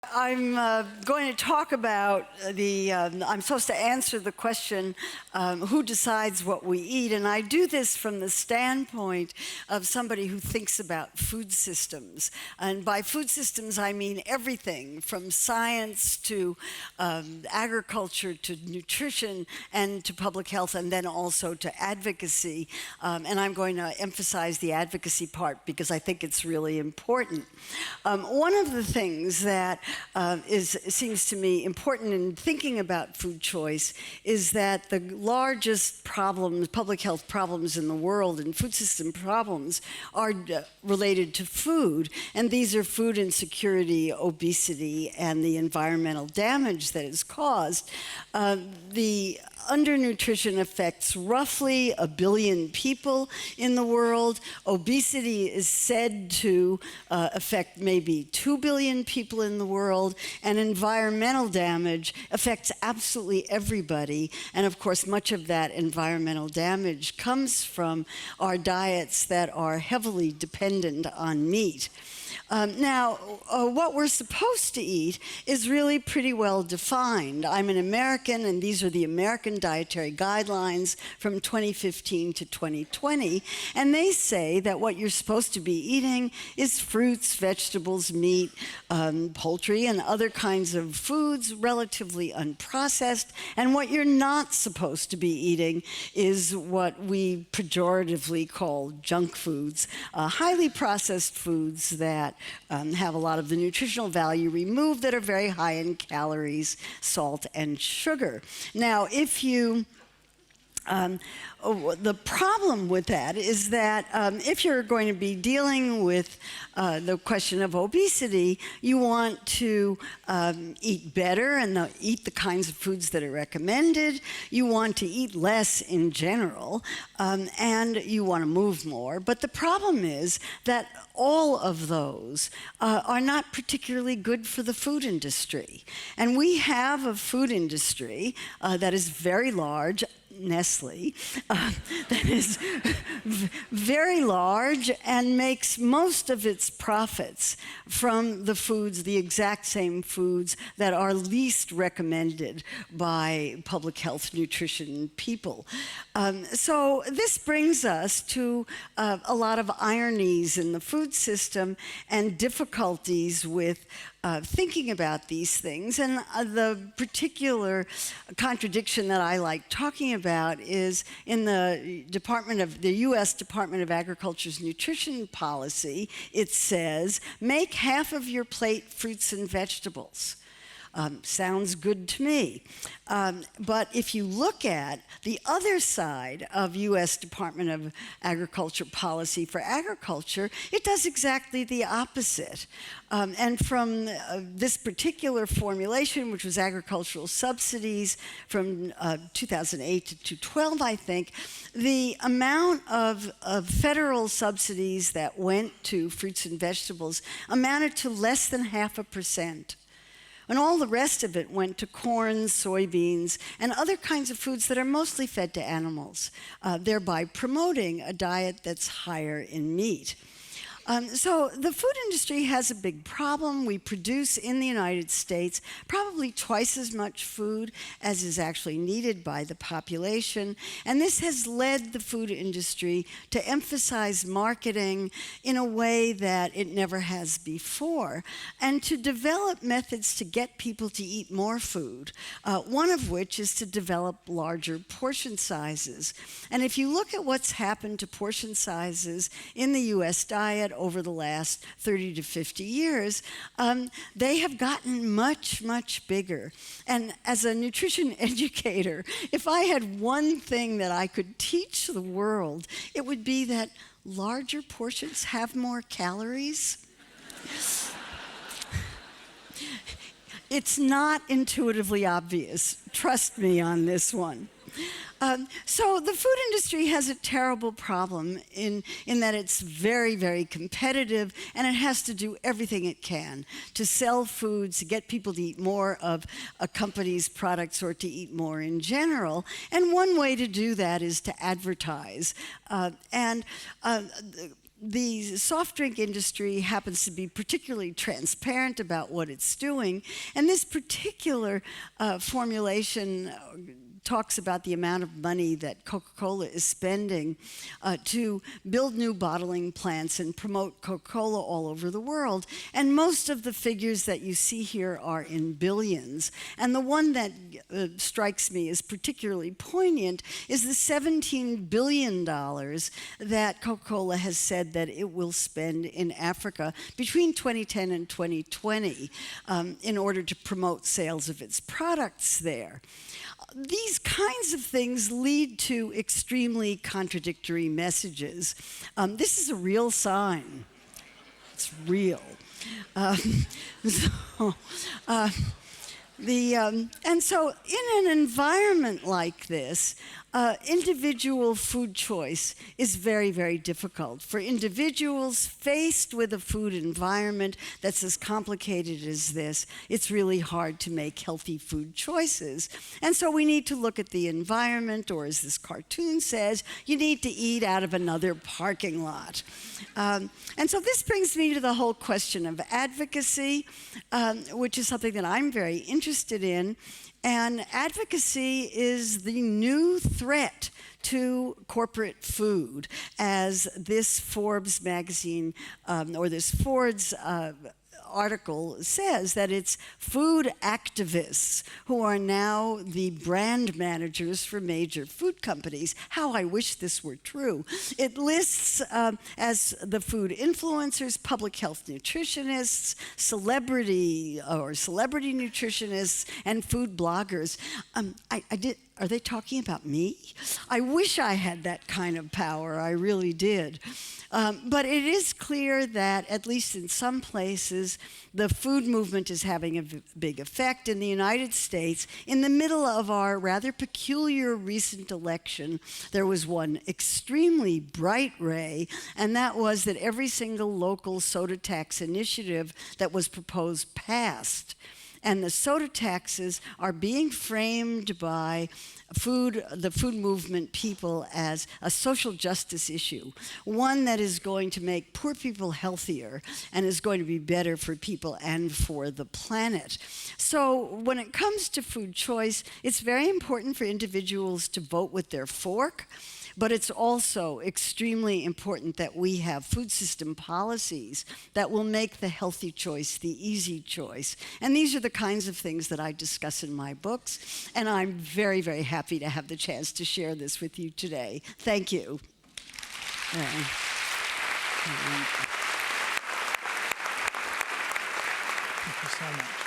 I'm going to talk about I'm supposed to answer the question, who decides what we eat? And I do this from the standpoint of somebody who thinks about food systems. And by food systems, I mean everything from science to agriculture to nutrition and to public health, and then also to advocacy. And I'm going to emphasize the advocacy part because I think it's really important. One of the things that seems to me important in thinking about food choice is that the largest problems, public health problems in the world and food system problems are related to food. And these are food insecurity, obesity, and the environmental damage that is caused. The undernutrition affects roughly 1 billion people in the world. Obesity is said to affect maybe 2 billion people in the world, and environmental damage affects absolutely everybody. And of course, much of that environmental damage comes from our diets that are heavily dependent on meat. Now, what we're supposed to eat is really pretty well defined. I'm an American, and these are the American Dietary Guidelines from 2015 to 2020, and they say that what you're supposed to be eating is fruits, vegetables, meat, poultry, and other kinds of foods, relatively unprocessed, and what you're not supposed to be eating is what we pejoratively call junk foods, highly processed foods that have a lot of the nutritional value removed, that are very high in calories, salt, and sugar. Now, if you the problem with that is that if you're going to be dealing with the question of obesity, you want to eat better and eat the kinds of foods that are recommended. You want to eat less in general, and you want to move more. But the problem is that all of those are not particularly good for the food industry. And we have a food industry that is very large, Nestle, that is very large and makes most of its profits from the foods, the exact same foods that are least recommended by public health nutrition people. So this brings us to a lot of ironies in the food system and difficulties with thinking about these things. And the particular contradiction that I like talking about is in the U.S. Department of Agriculture's nutrition policy. It says, make half of your plate fruits and vegetables. Sounds good to me. But if you look at the other side of U.S. Department of Agriculture policy for agriculture, it does exactly the opposite. And from this particular formulation, which was agricultural subsidies from 2008 to 2012, I think, the amount of federal subsidies that went to fruits and vegetables amounted to less than 0.5%. And all the rest of it went to corn, soybeans, and other kinds of foods that are mostly fed to animals, thereby promoting a diet that's higher in meat. So the food industry has a big problem. We produce in the United States probably twice as much food as is actually needed by the population. And this has led the food industry to emphasize marketing in a way that it never has before, and to develop methods to get people to eat more food, one of which is to develop larger portion sizes. And if you look at what's happened to portion sizes in the U.S. diet over the last 30 to 50 years, they have gotten much, much bigger. And as a nutrition educator, if I had one thing that I could teach the world, it would be that larger portions have more calories. It's not intuitively obvious. Trust me on this one. So the food industry has a terrible problem in that it's very, very competitive, and it has to do everything it can to sell foods, to get people to eat more of a company's products or to eat more in general. And one way to do that is to advertise. the soft drink industry happens to be particularly transparent about what it's doing, and this particular formulation talks about the amount of money that Coca-Cola is spending to build new bottling plants and promote Coca-Cola all over the world. And most of the figures that you see here are in billions. And the one that strikes me as particularly poignant is the $17 billion that Coca-Cola has said that it will spend in Africa between 2010 and 2020 in order to promote sales of its products there. These kinds of things lead to extremely contradictory messages. This is a real sign. It's real. And so in an environment like this, individual food choice is very, very difficult. For individuals faced with a food environment that's as complicated as this, it's really hard to make healthy food choices. And so we need to look at the environment, or as this cartoon says, you need to eat out of another parking lot. And so this brings me to the whole question of advocacy, which is something that I'm very interested in. And advocacy is the new threat to corporate food, as this Forbes magazine, or this Forbes article says, that it's food activists who are now the brand managers for major food companies. How I wish this were true. It lists as the food influencers, public health nutritionists, celebrity nutritionists, and food bloggers. Are they talking about me? I wish I had that kind of power. I really did. But it is clear that, at least in some places, the food movement is having a big effect. In the United States, in the middle of our rather peculiar recent election, there was one extremely bright ray, and that was that every single local soda tax initiative that was proposed passed. And the soda taxes are being framed by the food movement people as a social justice issue, one that is going to make poor people healthier and is going to be better for people and for the planet. So when it comes to food choice, it's very important for individuals to vote with their fork. But it's also extremely important that we have food system policies that will make the healthy choice the easy choice. And these are the kinds of things that I discuss in my books. And I'm very, very happy to have the chance to share this with you today. Thank you. Thank you so much.